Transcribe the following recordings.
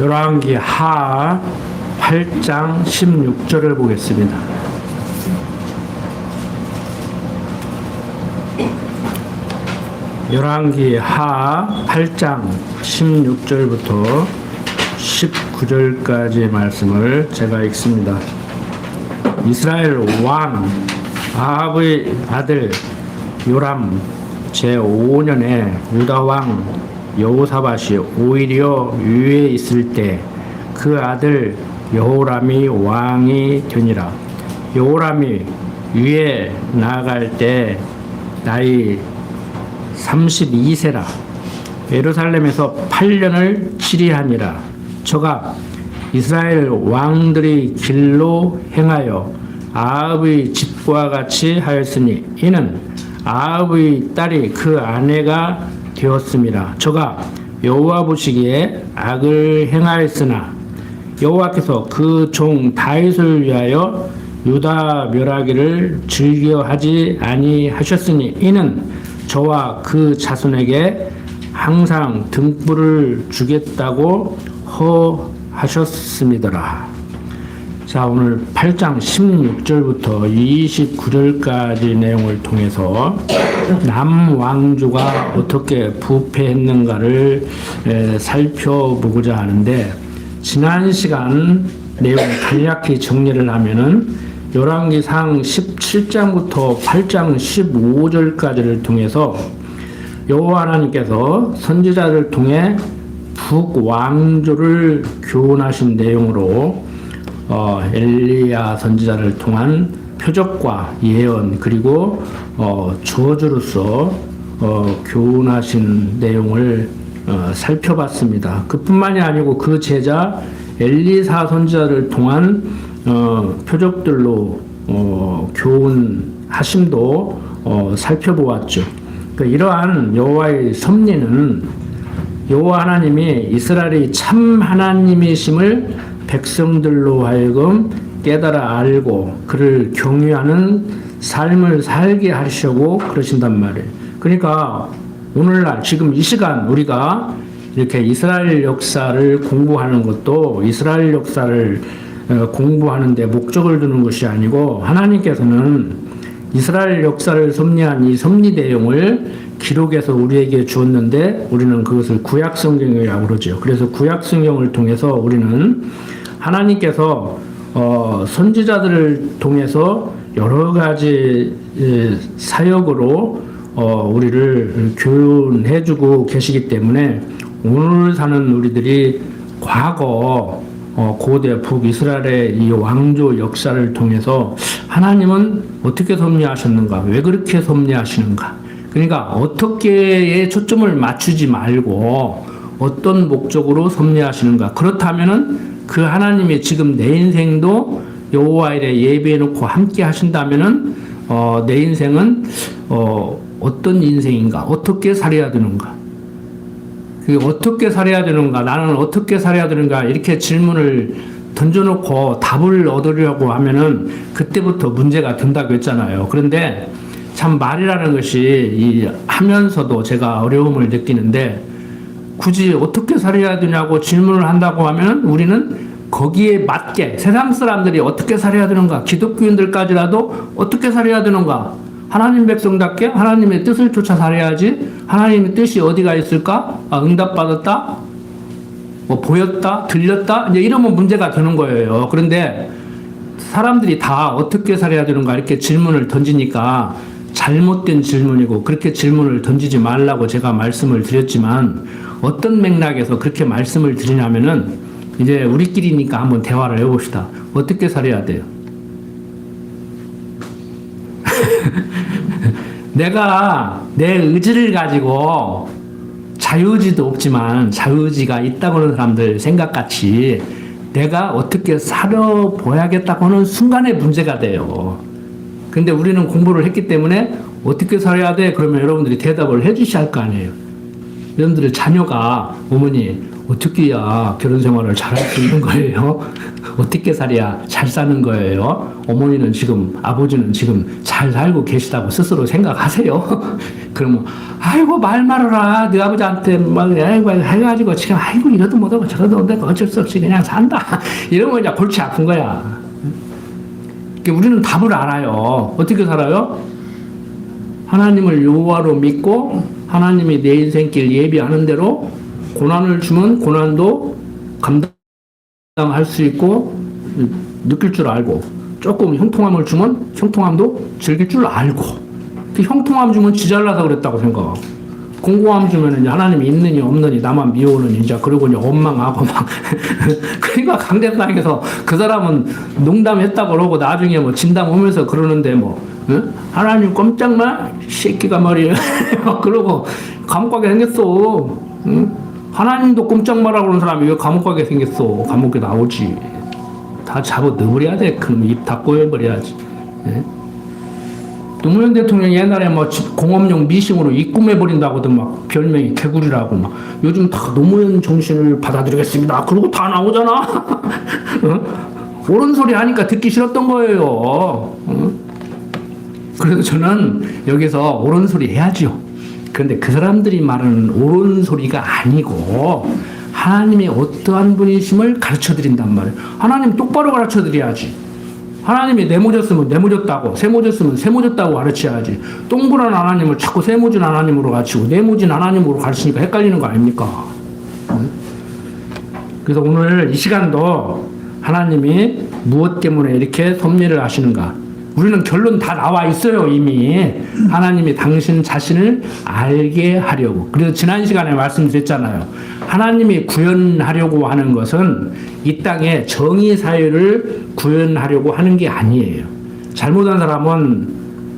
열왕기 하 8장 16절을 보겠습니다. 열왕기 하 8장 16절부터 19절까지의 말씀을 제가 읽습니다. 이스라엘 왕 아합의 아들 요람 제5년에 유다 왕 여호사밧이 오히려 유에 있을 때 그 아들 여호람이 왕이 되니라. 여호람이 유에 나아갈 때 나이 32세라. 예루살렘에서 8년을 치리하니라. 저가 이스라엘 왕들의 길로 행하여 아합의 집과 같이 하였으니 이는 아합의 딸이 그 아내가 되었음이라. 저가 여호와 보시기에 악을 행하였으나 여호와께서 그 종 다윗을 위하여 유다 멸하기를 즐겨하지 아니하셨으니 이는 저와 그 자손에게 항상 등불을 주겠다고 허하셨음이더라. 자, 오늘 8장 16절부터 29절까지 내용을 통해서 남왕조가 어떻게 부패했는가를 살펴보고자 하는데, 지난 시간 내용 간략히 정리를 하면은 열왕기상 17장부터 8장 15절까지를 통해서 여호와 하나님께서 선지자를 통해 북왕조를 교훈하신 내용으로 엘리야 선지자를 통한 표적과 예언 그리고 저주로서 교훈하신 내용을 살펴봤습니다. 그뿐만이 아니고 그 제자 엘리사 선지자를 통한 표적들로 교훈하심도 살펴보았죠. 그러니까 이러한 여호와의 섭리는 여호와 하나님이 이스라엘이 참 하나님이심을 백성들로 하여금 깨달아 알고 그를 경외하는 삶을 살게 하시려고 그러신단 말이에요. 그러니까 오늘날 지금 이 시간 우리가 이렇게 이스라엘 역사를 공부하는 것도 이스라엘 역사를 공부하는 데 목적을 두는 것이 아니고, 하나님께서는 이스라엘 역사를 섭리한 이 섭리 내용을 기록해서 우리에게 주었는데 우리는 그것을 구약 성경이라고 그러죠. 그래서 구약 성경을 통해서 우리는 하나님께서 선지자들을 통해서 여러 가지 사역으로 우리를 교훈해주고 계시기 때문에 오늘 사는 우리들이 과거 고대 북이스라엘의 이 왕조 역사를 통해서 하나님은 어떻게 섭리하셨는가, 왜 그렇게 섭리하시는가, 그러니까 어떻게에 초점을 맞추지 말고 어떤 목적으로 섭리하시는가. 그렇다면은 그 하나님이 지금 내 인생도 여호와 일에 예배해 놓고 함께 하신다면은 내 인생은 어떤 인생인가, 어떻게 살아야 되는가, 어떻게 살아야 되는가, 나는 어떻게 살아야 되는가, 이렇게 질문을 던져놓고 답을 얻으려고 하면은 그때부터 문제가 된다고 했잖아요. 그런데 참 말이라는 것이 하면서도 제가 어려움을 느끼는데, 굳이 어떻게 살아야 되냐고 질문을 한다고 하면 우리는 거기에 맞게 세상 사람들이 어떻게 살아야 되는가, 기독교인들까지라도 어떻게 살아야 되는가, 하나님 백성답게 하나님의 뜻을 쫓아 살아야지, 하나님의 뜻이 어디가 있을까, 응답받았다, 보였다, 들렸다, 이제 이러면 문제가 되는 거예요. 그런데 사람들이 다 어떻게 살아야 되는가 이렇게 질문을 던지니까 잘못된 질문이고, 그렇게 질문을 던지지 말라고 제가 말씀을 드렸지만, 어떤 맥락에서 그렇게 말씀을 드리냐면은 이제 우리끼리니까 한번 대화를 해봅시다. 어떻게 살아야 돼요? 내가 내 의지를 가지고, 자유의지도 없지만 자유의지가 있다고 하는 사람들 생각같이 내가 어떻게 살아보야겠다고 하는 순간에 문제가 돼요. 근데 우리는 공부를 했기 때문에 어떻게 살아야 돼? 그러면 여러분들이 대답을 해 주셔야 할 거 아니에요. 여러분들의 자녀가 어머니 어떻게 해야 결혼 생활을 잘할 수 있는 거예요? 어떻게 살아야 잘 사는 거예요? 어머니는 지금 아버지는 지금 잘 살고 계시다고 스스로 생각하세요? 그러면 아이고 말 말아라 네 아버지한테 막 아이고 해가지고 지금 아이고 이러도 못하고 저러도 못하고 어쩔 수 없이 그냥 산다 이러면 이제 골치 아픈 거야. 우리는 답을 알아요. 어떻게 살아요? 하나님을 여호와로 믿고 하나님이 내 인생길 예비하는 대로 고난을 주면 고난도 감당할 수 있고 느낄 줄 알고 조금 형통함을 주면 형통함도 즐길 줄 알고 그 형통함 주면 지잘나서 그랬다고 생각하고 공고함 주면 이제 하나님이 있느니 없느니 나만 미워오느니 이제 그러고 이제 원망하고 막 그러니까 강대상에서 그 사람은 농담했다고 그러고 나중에 뭐 진담 오면서 그러는데 뭐 응? 하나님 꼼짝마 새끼가 말이에요 그러고 감옥 가게 생겼어. 응? 하나님도 꼼짝마라고 그러는 사람이 왜 감옥 가게 생겼어? 감옥에 나오지. 다 잡아 넣어버려야 돼. 그럼 입 닫고 해버려야지. 예? 노무현 대통령이 옛날에 뭐 공업용 미싱으로 입금해버린다고도 막 별명이 개구리라고 막 요즘 다 노무현 정신을 받아들이겠습니다. 그러고 다 나오잖아. 어? 옳은 소리 하니까 듣기 싫었던 거예요. 어? 그래서 저는 여기서 옳은 소리 해야죠. 그런데 그 사람들이 말하는 옳은 소리가 아니고 하나님이 어떠한 분이심을 가르쳐드린단 말이에요. 하나님 똑바로 가르쳐드려야지. 하나님이 네모졌으면 네모졌다고, 세모졌으면 세모졌다고 가르쳐야지. 동그란 하나님을 자꾸 세모진 하나님으로 가르치고 네모진 하나님으로 가르치니까 헷갈리는 거 아닙니까? 그래서 오늘 이 시간도 하나님이 무엇 때문에 이렇게 섭리를 하시는가? 우리는 결론 다 나와 있어요, 이미. 하나님이 당신 자신을 알게 하려고. 그래서 지난 시간에 말씀드렸잖아요. 하나님이 구현하려고 하는 것은 이 땅에 정의사회를 구현하려고 하는 게 아니에요. 잘못한 사람은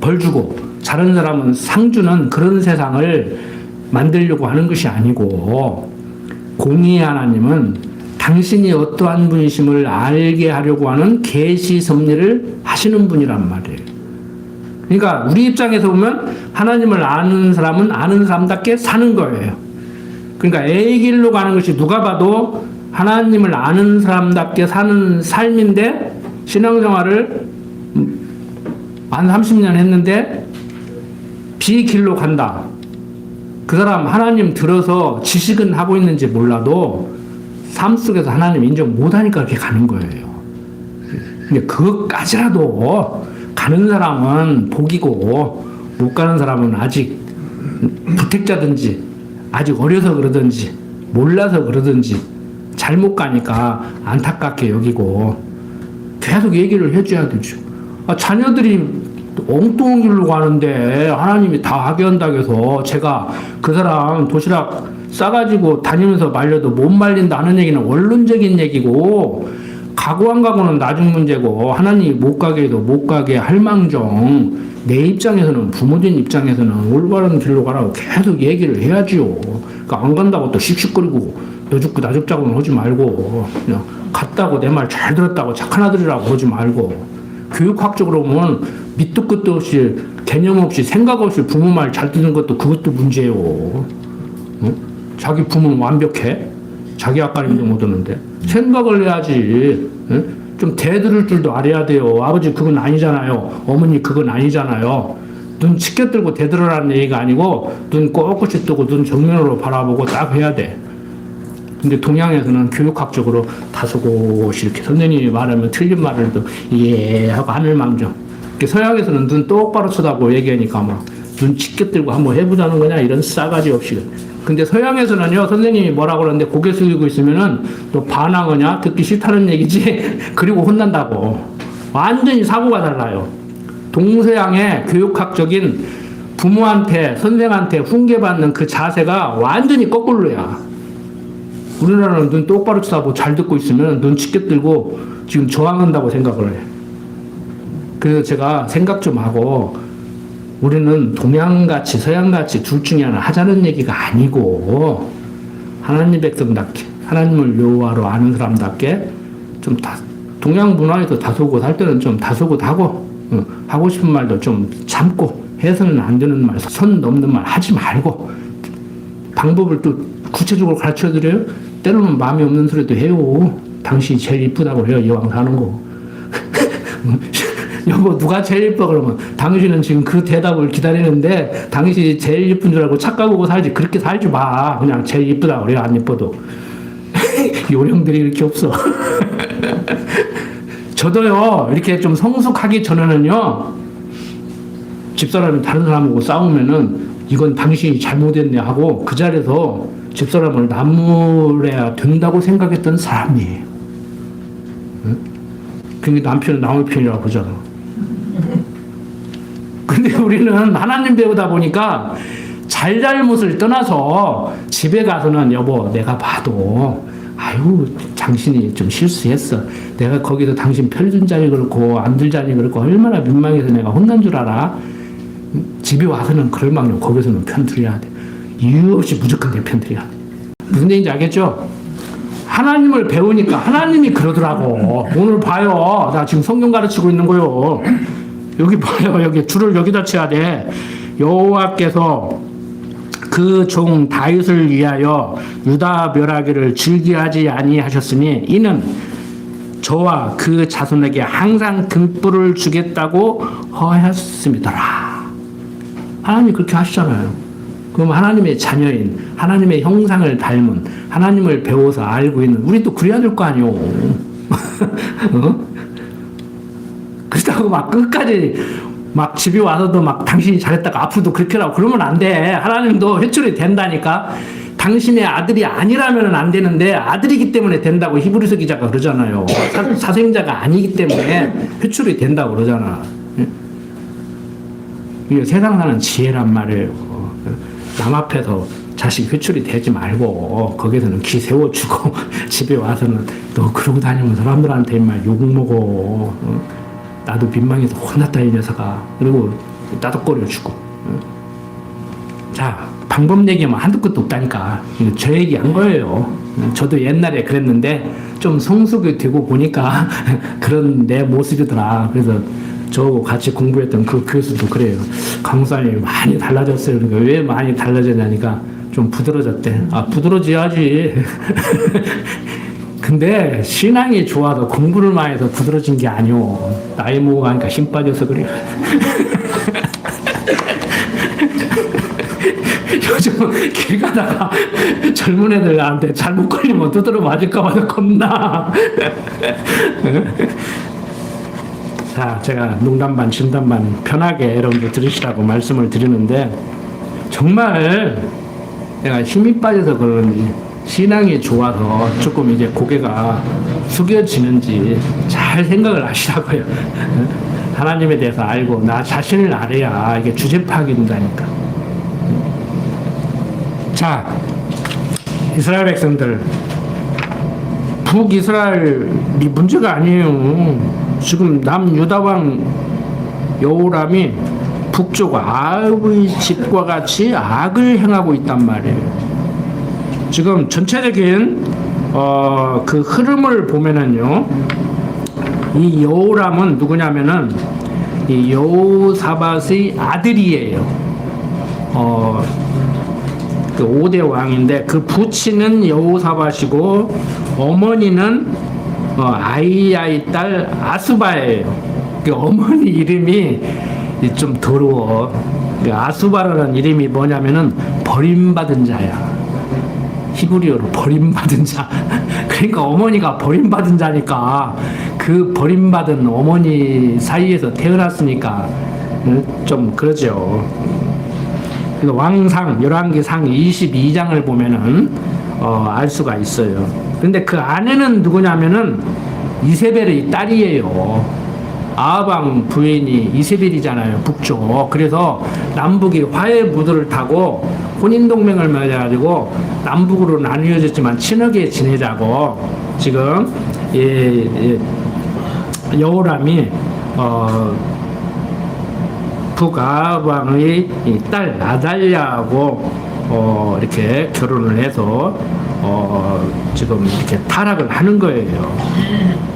벌 주고, 잘한 사람은 상 주는 그런 세상을 만들려고 하는 것이 아니고, 공의의 하나님은 당신이 어떠한 분이심을 알게 하려고 하는 계시 섭리를 하시는 분이란 말이에요. 그러니까 우리 입장에서 보면 하나님을 아는 사람은 아는 사람답게 사는 거예요. 그러니까 A의 길로 가는 것이 누가 봐도 하나님을 아는 사람답게 사는 삶인데 신앙생활을 한 30년 했는데 B 길로 간다. 그 사람 하나님 들어서 지식은 하고 있는지 몰라도 삶 속에서 하나님 인정 못하니까 그렇게 가는 거예요. 근데 그것까지라도 가는 사람은 복이고 못 가는 사람은 아직 부택자든지 아직 어려서 그러든지 몰라서 그러든지 잘못 가니까 안타깝게 여기고 계속 얘기를 해줘야 되죠. 자녀들이 엉뚱한 길로 가는데 하나님이 다 하게 한다고 해서 제가 그 사람 도시락 싸가지고 다니면서 말려도 못 말린다는 얘기는 원론적인 얘기고 가고 안 가고는 나중 문제고 하나님이 못 가게 해도 못 가게 할 망정 내 입장에서는 부모님 입장에서는 올바른 길로 가라고 계속 얘기를 해야지요. 그러니까 안 간다고 또 씩씩거리고 너 죽고 나 죽자고는 하지 말고 그냥 갔다고 내 말 잘 들었다고 착한 아들이라고 하지 말고 교육학적으로 보면 밑도 끝도 없이 개념 없이 생각 없이 부모 말 잘 듣는 것도 그것도 문제예요. 어? 자기 부모는 완벽해? 자기 아까림도 못하는데 생각을 해야지. 에? 좀 대들을 줄도 알아야 돼요. 아버지 그건 아니잖아요. 어머니 그건 아니잖아요. 눈 치켜 들고 대들으라는 얘기가 아니고 눈 꼿꼿이 뜨고 눈 정면으로 바라보고 딱 해야 돼. 근데 동양에서는 교육학적으로 다소곳이 이렇게 선생님이 말하면 틀린 말을 또 예 하고 하늘망정. 서양에서는 눈 똑바로 쳐다보고 얘기하니까 막 눈 치켜 들고 한번 해보자는 거냐 이런 싸가지 없이. 근데 서양에서는요, 선생님이 뭐라고 그러는데 고개 숙이고 있으면은 또 반항하냐? 듣기 싫다는 얘기지? 그리고 혼난다고. 완전히 사고가 달라요. 동서양의 교육학적인 부모한테, 선생한테 훈계받는 그 자세가 완전히 거꾸로야. 우리나라는 눈 똑바로 쳐다보고 잘 듣고 있으면 눈 치켜 들고 지금 저항한다고 생각을 해. 그래서 제가 생각 좀 하고, 우리는 동양같이 서양같이 둘 중에 하나 하자는 얘기가 아니고 하나님 백성답게 하나님을 여호와로 아는 사람답게 좀 동양 문화에서 다소곳 할 때는 좀 다소곳 하고 하고 싶은 말도 좀 참고 해서는 안 되는 말 선 넘는 말 하지 말고 방법을 또 구체적으로 가르쳐 드려요? 때로는 마음에 없는 소리도 해요. 당신이 제일 이쁘다고 해요. 이왕 사는 거. 여보 누가 제일 이뻐? 그러면 당신은 지금 그 대답을 기다리는데 당신이 제일 이쁜 줄 알고 착각하고 살지. 그렇게 살지 마. 그냥 제일 이쁘다고 그래요. 안 이뻐도. 요령들이 이렇게 없어. 저도요 이렇게 좀 성숙하기 전에는요 집사람이 다른 사람하고 싸우면은 이건 당신이 잘못했네 하고 그 자리에서 집사람을 나무래야 된다고 생각했던 사람이에요. 응? 그게 남편은 남의 편이라고 보잖아. 근데 우리는 하나님 배우다 보니까 잘잘못을 떠나서 집에 가서는 여보 내가 봐도 아유 당신이 좀 실수했어. 내가 거기서 당신 편든 자리 그렇고 안 들 자리 그렇고 얼마나 민망해서 내가 혼난 줄 알아. 집에 와서는 그럴 망정 거기서는 편들여야 돼. 이유 없이 무조건 내 편들여야 돼. 무슨 얘기인지 알겠죠? 하나님을 배우니까 하나님이 그러더라고. 오늘 봐요. 나 지금 성경 가르치고 있는 거요. 여기 봐요. 여기 줄을 여기다 쳐야 돼. 여호와께서 그 종 다윗을 위하여 유다 멸하기를 즐기하지 아니하셨으니 이는 저와 그 자손에게 항상 등불을 주겠다고 허하였습니다라. 하나님이 그렇게 하시잖아요. 그럼 하나님의 자녀인 하나님의 형상을 닮은 하나님을 배워서 알고 있는 우리도 그래야 될 거 아니오. 어? 그렇다고 막 끝까지 막 집에 와서도 막 당신이 잘했다가 앞으로도 그렇게 하라고 그러면 안 돼. 하나님도 회출이 된다니까. 당신의 아들이 아니라면 안 되는데 아들이기 때문에 된다고 히브리서 기자가 그러잖아요. 사생자가 아니기 때문에 회출이 된다고 그러잖아. 이게 세상 사는 지혜란 말이에요. 남 앞에서 자식 회출이 되지 말고 거기서는 기 세워주고 집에 와서는 너 그러고 다니면 사람들한테 막 욕먹어. 나도 민망해서 혼났다 이 녀석아. 그리고 따덕거려주고. 자 방법 얘기하면 한두 끝도 없다니까. 저 얘기한 거예요. 저도 옛날에 그랬는데 좀 성숙이 되고 보니까 그런 내 모습이더라. 그래서 저하고 같이 공부했던 그 교수도 그래요. 강사님이 많이 달라졌어요. 그러니까 왜 많이 달라졌냐니까 좀 부드러졌대. 아 부드러져야지. 근데 신앙이 좋아서 공부를 많이 해서 부드러진 게 아니오. 나이 먹어가니까 힘 빠져서 그래. 요즘 길 가다가 젊은 애들한테 잘못 걸리면 두드러 맞을까 봐 겁나. 자, 제가 농담 반 진담 반 편하게 여러분들 들으시라고 말씀을 드리는데 정말 내가 힘이 빠져서 그런지 신앙이 좋아서 조금 이제 고개가 숙여지는지 잘 생각을 하시라고요. 하나님에 대해서 알고 나 자신을 알아야 이게 주제 파악이 된다니까. 자, 이스라엘 백성들 북이스라엘이 문제가 아니에요. 지금 남유다 왕 여호람이 북쪽 아합의 집과 같이 악을 행하고 있단 말이에요. 지금 전체적인 그 흐름을 보면은요, 이 여호람은 누구냐면은 이 여호사밧의 아들이에요. 그 5대 왕인데 그 부친은 여호사밧이고 어머니는 아이야의 딸 아수바예요. 그 어머니 이름이 좀 더러워. 그 아수바라는 이름이 뭐냐면은 버림받은 자야. 히브리어로 버림받은 자. 그러니까 어머니가 버림받은 자니까 그 버림받은 어머니 사이에서 태어났으니까 좀 그러죠. 그래서 왕상 열왕기상 22장을 보면은 알 수가 있어요. 근데 그 아내는 누구냐면은 이세벨의 딸이에요. 아합왕 부인이 이세벨이잖아요. 북쪽. 그래서 남북이 화해 무드를 타고 혼인동맹을 맺어가지고 남북으로 나뉘어졌지만 친하게 지내자고 지금 여호람이 북아합왕의 딸 아달랴하고 이렇게 결혼을 해서 지금 이렇게 타락을 하는 거예요.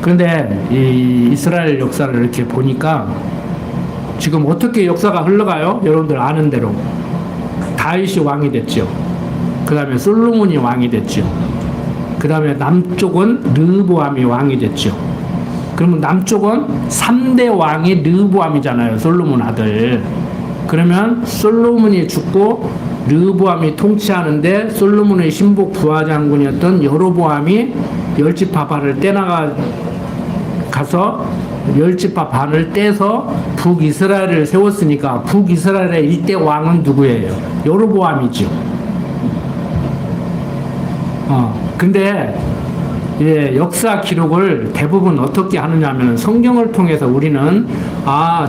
그런데 이 이스라엘 역사를 이렇게 보니까 지금 어떻게 역사가 흘러가요? 여러분들 아는 대로 다윗이 왕이 됐죠. 그 다음에 솔로몬이 왕이 됐죠. 그 다음에 남쪽은 르호보암이 왕이 됐죠. 그러면 남쪽은 3대 왕이 르호보암이잖아요. 솔로몬 아들. 그러면 솔로몬이 죽고 르호보암이 통치하는데 솔로몬의 신복 부하장군이었던 여로보암이 열지파 반을 가서 열지파 반을 떼서 북이스라엘을 세웠으니까 북이스라엘의 일대 왕은 누구예요? 여로보암이죠. 근데 역사 기록을 대부분 어떻게 하느냐면 성경을 통해서 우리는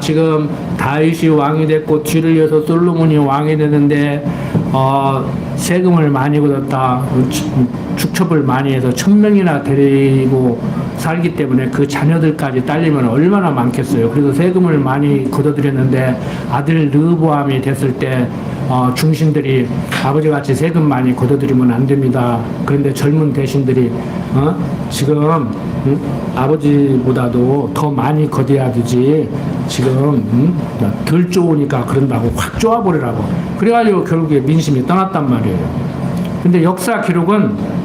지금 다윗이 왕이 됐고 뒤를 이어서 솔로몬이 왕이 되는데 세금을 많이 걷었다, 축첩을 많이 해서 1000명이나 데리고 살기 때문에 그 자녀들까지 딸리면 얼마나 많겠어요. 그래서 세금을 많이 걷어들였는데 아들 르호보암이 됐을 때 중신들이 아버지같이 세금 많이 걷어들이면 안 됩니다. 그런데 젊은 대신들이 지금 아버지보다도 더 많이 걷어야 되지, 지금 덜 좋으니까 그런다고 확 쪼아버리라고. 그래가지고 결국에 민심이 떠났단 말이에요. 근데 역사 기록은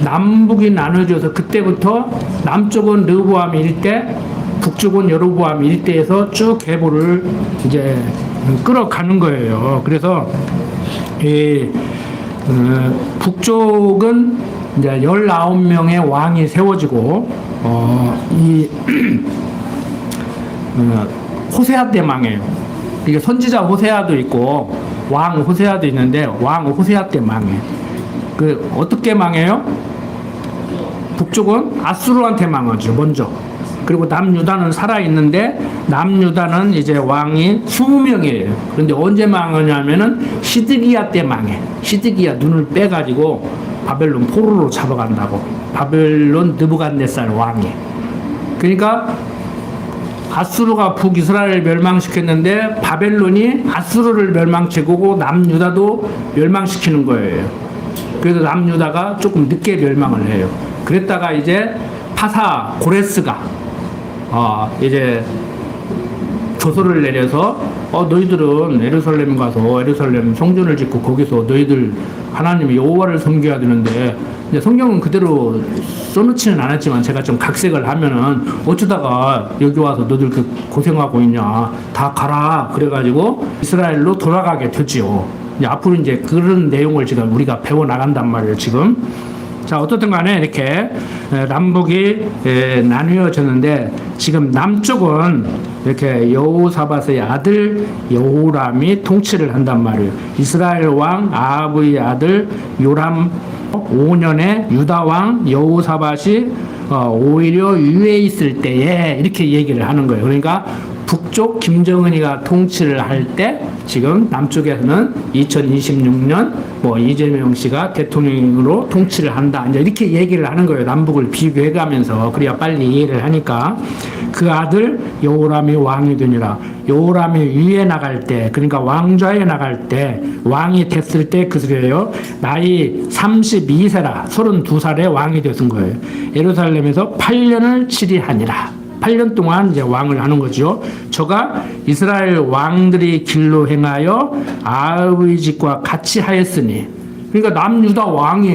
남북이 나눠져서 그때부터 남쪽은 르호보암 일대, 북쪽은 여로보암 일대에서 쭉 계보를 이제 끌어가는 거예요. 그래서 북쪽은 이제 19명의 왕이 세워지고 호세아 때 망해요. 이게 선지자 호세아도 있고 왕 호세아도 있는데 왕 호세아 때 망해. 그 어떻게 망해요? 북쪽은 아수르한테 망하죠, 먼저. 그리고 남유다는 살아있는데 남유다는 이제 왕이 20명이에요. 그런데 언제 망하냐면은 시드기야 때 망해. 시드기야 눈을 빼가지고 바벨론 포로로 잡아간다고. 바벨론 느부갓네살 왕이. 그러니까 아수르가 북이스라엘을 멸망시켰는데 바벨론이 아수르를 멸망시키고 남유다도 멸망시키는 거예요. 그래서 남유다가 조금 늦게 멸망을 해요. 그랬다가 이제 파사 고레스가 이제 조서를 내려서 너희들은 예루살렘 가서 예루살렘 성전을 짓고 거기서 너희들 하나님 여호와를 섬겨야 되는데, 이제 성경은 그대로 써놓지는 않았지만 제가 좀 각색을 하면은 어쩌다가 여기 와서 너들 그 고생하고 있냐, 다 가라 그래가지고 이스라엘로 돌아가게 되지요. 이제 앞으로 이제 그런 내용을 지금 우리가 배워 나간단 말이에요. 지금 자, 어떻든 간에 이렇게 남북이 나뉘어졌는데 지금 남쪽은 이렇게 여호사밧의 아들 여호람이 통치를 한단 말이에요. 이스라엘 왕 아합의 아들 요람 5년에 유다 왕 여호사밧이 오히려 유에 있을 때에 이렇게 얘기를 하는 거예요. 그러니까 북쪽 김정은이가 통치를 할 때 지금 남쪽에서는 2026년 이재명 씨가 대통령으로 통치를 한다. 이제 이렇게 얘기를 하는 거예요. 남북을 비교해가면서. 그래야 빨리 이해를 하니까. 그 아들 여호람이 왕이 되니라. 여호람이 위에 나갈 때, 그러니까 왕좌에 나갈 때, 왕이 됐을 때 그 소리예요. 나이 32세라 32살에 왕이 되신 거예요. 예루살렘에서 8년을 치리하니라. 8년 동안 이제 왕을 하는 거죠. 저가 이스라엘 왕들이 길로 행하여 아합의 집과 같이 하였으니, 그러니까 남유다 왕이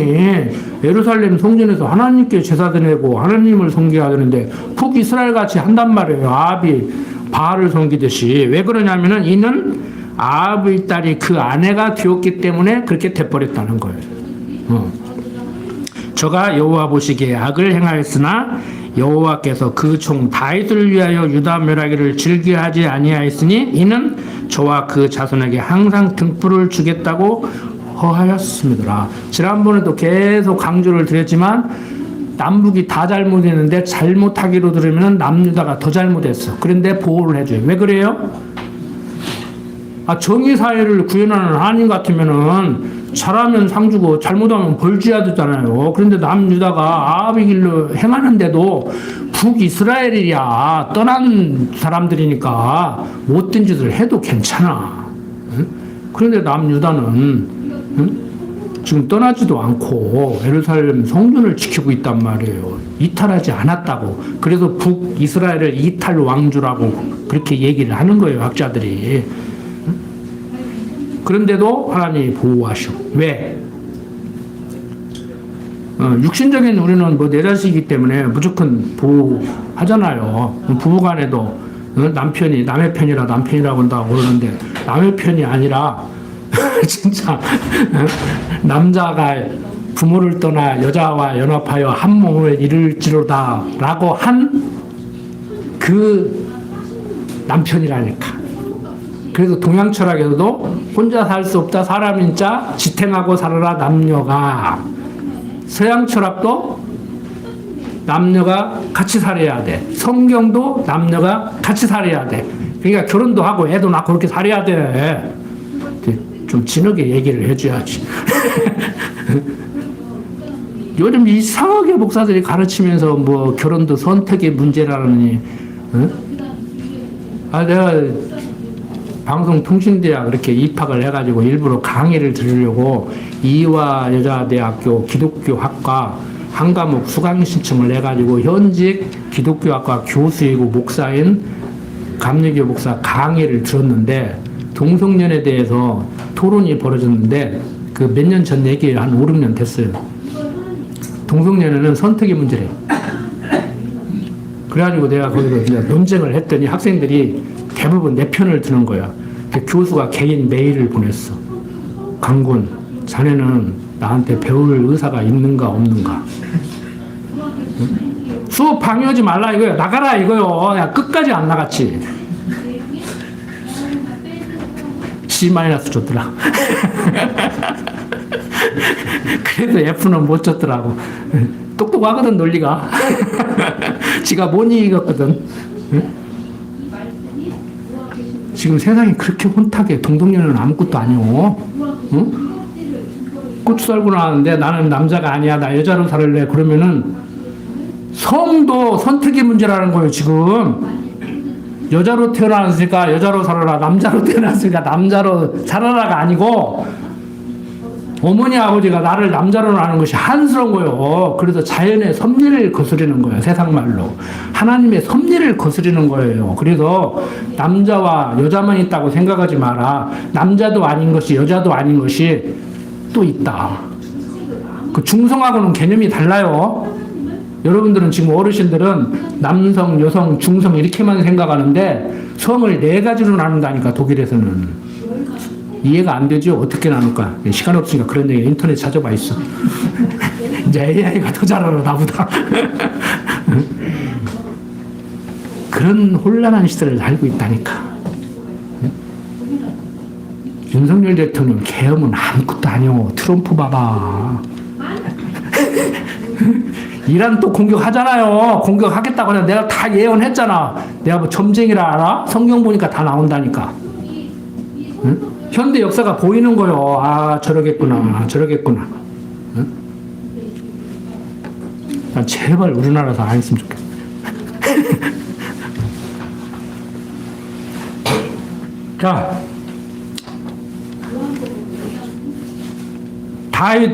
예루살렘 성전에서 하나님께 제사 드리고 하나님을 섬겨야 되는데 북이스라엘 같이 한단 말이에요. 아합이 바알을 섬기듯이. 왜 그러냐면은 이는 아합의 딸이 그 아내가 되었기 때문에 그렇게 돼버렸다는 거예요. 저가 여호와 보시기에 악을 행하였으나 여호와께서 그 종 다윗을 위하여 유다 멸하기를 즐겨하지 아니하였으니 이는 저와 그 자손에게 항상 등불을 주겠다고 허하였습니다. 지난번에도 계속 강조를 드렸지만 남북이 다 잘못했는데 잘못하기로 들으면 남유다가 더 잘못했어. 그런데 보호를 해줘요. 왜 그래요? 정의사회를 구현하는 하나님 같으면은 잘하면 상 주고 잘못하면 벌 줘야 되잖아요. 그런데 남유다가 아합의 길로 행하는데도 북이스라엘이야 떠난 사람들이니까 못된 짓을 해도 괜찮아. 응? 그런데 남유다는 지금 떠나지도 않고 예루살렘 성전을 지키고 있단 말이에요. 이탈하지 않았다고. 그래서 북이스라엘을 이탈 왕주라고 그렇게 얘기를 하는 거예요, 학자들이. 그런데도 하나님이 보호하셔. 왜? 육신적인 우리는 뭐 내 자식이기 때문에 무조건 보호하잖아요. 부부간에도 남편이 남의 편이라 남편이라고 한다고 그러는데 남의 편이 아니라 진짜 남자가 부모를 떠나 여자와 연합하여 한 몸을 이룰지로다 라고 한 그 남편이라니까. 그래서 동양 철학에서도 혼자 살 수 없다 사람인 자 지탱하고 살아라 남녀가. 서양 철학도 남녀가 같이 살아야 돼. 성경도 남녀가 같이 살아야 돼. 그러니까 결혼도 하고 애도 낳고 그렇게 살아야 돼. 좀 진하게 얘기를 해줘야지. 요즘 이상하게 목사들이 가르치면서 뭐 결혼도 선택의 문제라느니, 내가 방송통신대학 그렇게 입학을 해가지고 일부러 강의를 들으려고 이화여자대학교 기독교학과 한 과목 수강 신청을 해가지고 현직 기독교학과 교수이고 목사인 감리교 목사 강의를 들었는데 동성연에 대해서 토론이 벌어졌는데 그 몇 년 전 얘기예요. 한 5, 6년 됐어요. 동성연애는 선택의 문제래. 그래가지고 내가 거기서 이제 논쟁을 했더니 학생들이 대부분 내 편을 드는 거야. 그 교수가 개인 메일을 보냈어. 강군, 자네는 나한테 배울 의사가 있는가 없는가? 수업 방해하지 말라 이거야. 나가라 이거요. 야, 끝까지 안 나갔지. C- 줬더라. 그래도 F는 못 줬더라고. 똑똑하거든 논리가. 지가 못 이기거든. 지금 세상이 그렇게 혼탁해. 동성연애는 아무것도 아니오. 응? 고추 썰고 나왔는데 나는 남자가 아니야. 나 여자로 살래. 그러면은 성도 선택의 문제라는 거예요. 지금 여자로 태어났으니까 여자로 살아라. 남자로 태어났으니까 남자로 살아라가 아니고 어머니 아버지가 나를 남자로 낳는 것이 한스러운 거예요. 그래서 자연의 섭리를 거스르는 거예요. 세상 말로 하나님의 섭리를 거스르는 거예요. 그래서 남자와 여자만 있다고 생각하지 마라. 남자도 아닌 것이 여자도 아닌 것이 또 있다. 그 중성하고는 개념이 달라요. 여러분들은 지금 어르신들은 남성, 여성, 중성 이렇게만 생각하는데 성을 4가지로 나눈다니까. 독일에서는 이해가 안 되죠. 어떻게 나눌까? 시간 없으니까 그런 얘기 인터넷 찾아봐 있어. 이제 AI가 더 잘 알아 나보다. 그런 혼란한 시대를 살고 있다니까. 윤석열 대통령 계엄은 아무것도 아니오. 트럼프 봐봐. 이란 또 공격하잖아요. 공격하겠다고 하면 내가 다 예언했잖아. 내가 뭐 점쟁이라 알아? 성경 보니까 다 나온다니까. 응? 현대 역사가 보이는 거요. 아, 저러겠구나. 저러겠구나. 응? 난 제발 우리나라에서 안 했으면 좋겠어. 자, 다윗,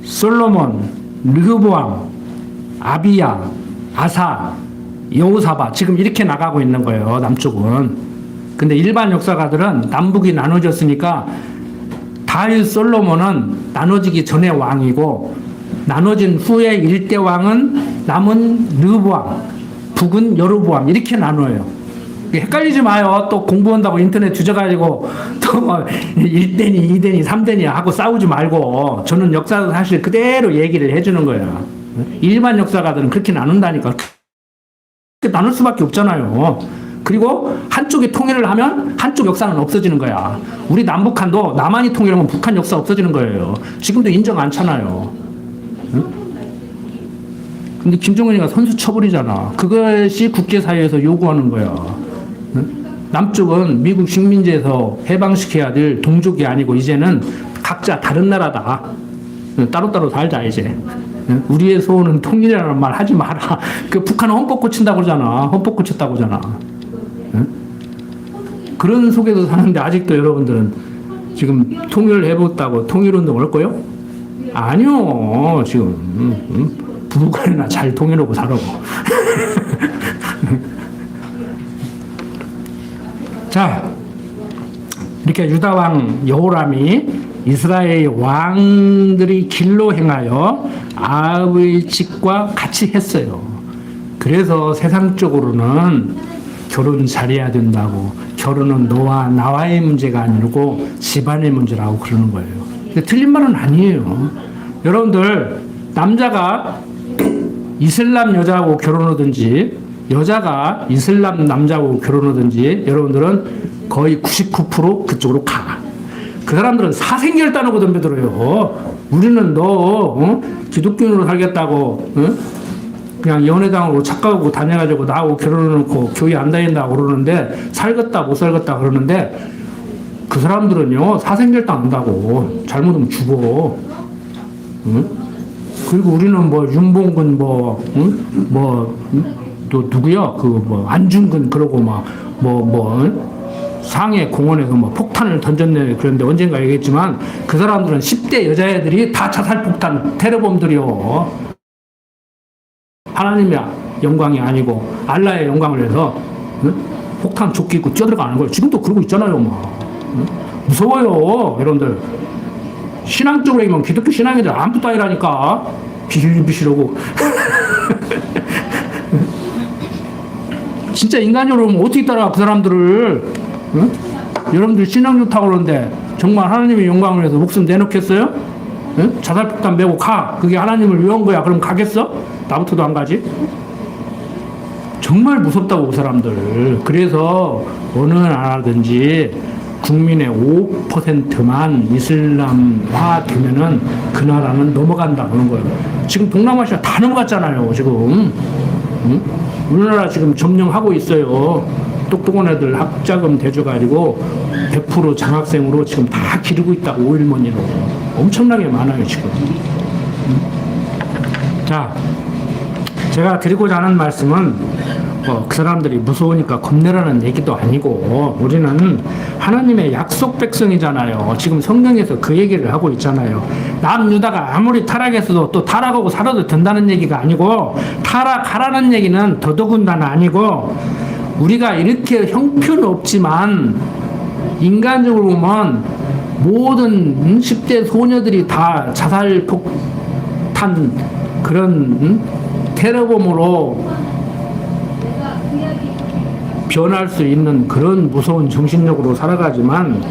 솔로몬, 르호보암, 아비야, 아사, 여호사밧 지금 이렇게 나가고 있는 거예요. 남쪽은. 근데 일반 역사가들은 남북이 나눠졌으니까 다윗, 솔로몬은 나눠지기 전에 왕이고 나눠진 후에 일대 왕은 남은 르호보암, 북은 여로보암 이렇게 나눠요. 헷갈리지 마요. 또 공부한다고 인터넷 뒤져가지고 또 뭐 1대니 2대니 3대니 하고 싸우지 말고 저는 역사 사실 그대로 얘기를 해주는 거예요. 일반 역사가들은 그렇게 나눈다니까. 그렇게 나눌 수밖에 없잖아요. 그리고 한쪽이 통일을 하면 한쪽 역사는 없어지는 거야. 우리 남북한도 남한이 통일하면 북한 역사 없어지는 거예요. 지금도 인정 않잖아요. 응? 근데 김정은이가 선수 쳐버리잖아. 그것이 국제사회에서 요구하는 거야. 응? 남쪽은 미국 식민지에서 해방시켜야 될 동족이 아니고 이제는 각자 다른 나라다. 따로따로 살자 이제. 우리의 소원은 통일이라는 말 하지 마라. 그 북한은 헌법 고친다고 그러잖아. 헌법 고쳤다고 그러잖아. 그런 속에서 사는데 아직도 여러분들은 지금 통일을 해봤다고 통일운동 할 거요? 아니요. 지금 부부간이나 잘 통일하고 살아고. 자, 이렇게 유다왕 여호람이 이스라엘 왕들이 길로 행하여 아합의 집과 같이 했어요. 그래서 세상적으로는 결혼 잘해야 된다고, 결혼은 너와 나와의 문제가 아니고 집안의 문제라고 그러는 거예요. 틀린 말은 아니에요. 여러분들, 남자가 이슬람 여자하고 결혼하든지 여자가 이슬람 남자하고 결혼하든지 여러분들은 거의 99% 그쪽으로 가. 그 사람들은 사생결단하고 덤벼들어요. 우리는 너 기독교인으로 살겠다고 그냥 연애당하고 착각하고 다녀가지고 나하고 결혼해놓고 교회 안 다닌다고 그러는데 살겠다 못 살겠다 그러는데 그 사람들은요 사생결단 한다고 잘못하면 죽어. 그리고 우리는 뭐 윤봉근 또 누구야 그 뭐 안중근 그러고 막 상해 공원에서 뭐 폭탄을 던졌네 그런데 언젠가 얘기했지만 그 사람들은 10대 여자애들이 다 자살폭탄 테러범들이요. 하나님의 영광이 아니고 알라의 영광을 해서 폭탄 조끼 입고 뛰어들어가는 거예요. 지금도 그러고 있잖아요. 무서워요. 여러분들 신앙적으로 얘기하면 기독교 신앙애들 아무것도 아니라니까. 비실비실하고 진짜 인간적으로 보면 어떻게 따라가 그 사람들을. 여러분들 신앙 좋다고 그러는데 정말 하나님의 영광을 위해서 목숨 내놓겠어요? 자살폭탄 메고 가. 그게 하나님을 위한 거야. 그럼 가겠어? 나부터도 안 가지? 정말 무섭다고 그 사람들. 그래서 어느 나라든지 국민의 5%만 이슬람화 되면은 그 나라는 넘어간다 그런 거예요. 지금 동남아시아 다 넘어갔잖아요. 지금 우리나라 지금 점령하고 있어요. 똑똑한 애들 학자금 대줘가지고 100% 장학생으로 지금 다 기르고 있다고. 오일머니로 엄청나게 많아요 지금. 자, 제가 드리고자 하는 말씀은 그 사람들이 무서우니까 겁내라는 얘기도 아니고 우리는 하나님의 약속 백성이잖아요. 지금 성경에서 그 얘기를 하고 있잖아요. 남유다가 아무리 타락했어도 또 타락하고 살아도 된다는 얘기가 아니고 타락하라는 얘기는 더더군다나 아니고 우리가 이렇게 형편없지만 인간적으로 보면 모든 10대 소녀들이 다 자살폭탄 그런 테러범으로 변할 수 있는 그런 무서운 정신력으로 살아가지만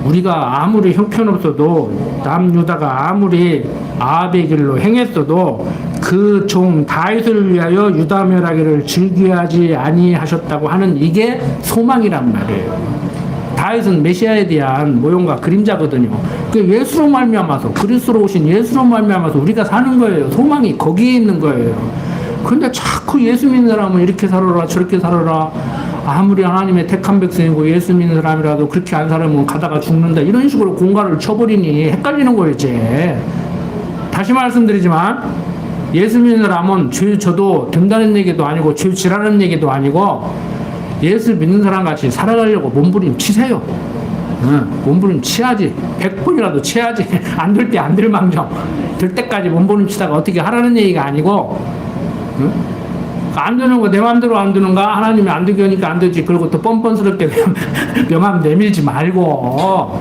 우리가 아무리 형편없어도 남유다가 아무리 아합의 길로 행했어도 그 종 다윗을 위하여 유다 멸하기를 즐겨하지 아니하셨다고 하는 이게 소망이란 말이에요. 다윗은 메시아에 대한 모형과 그림자거든요. 그 예수로 말미암아서 그리스도로 오신 예수로 말미암아서 우리가 사는 거예요. 소망이 거기에 있는 거예요. 근데 자꾸 예수 믿는 사람은 이렇게 살아라 저렇게 살아라 아무리 하나님의 택한 백성이고 예수 믿는 사람이라도 그렇게 안 살면 가다가 죽는다 이런 식으로 공갈을 쳐버리니 헷갈리는 거예요 이제. 다시 말씀드리지만 예수 믿는 사람은 죄 져도 된다는 얘기도 아니고 죄 지라는 얘기도 아니고 예수 믿는 사람 같이 살아가려고 몸부림치세요. 몸부림치야지. 100번이라도 치야지. 안 될 때 안 될 망정. 될 때까지 몸부림치다가 어떻게 하라는 얘기가 아니고 안 되는 거 내 맘대로 안 되는가? 하나님이 안 되게 하니까 안 되지. 그리고 또 뻔뻔스럽게 명함 내밀지 말고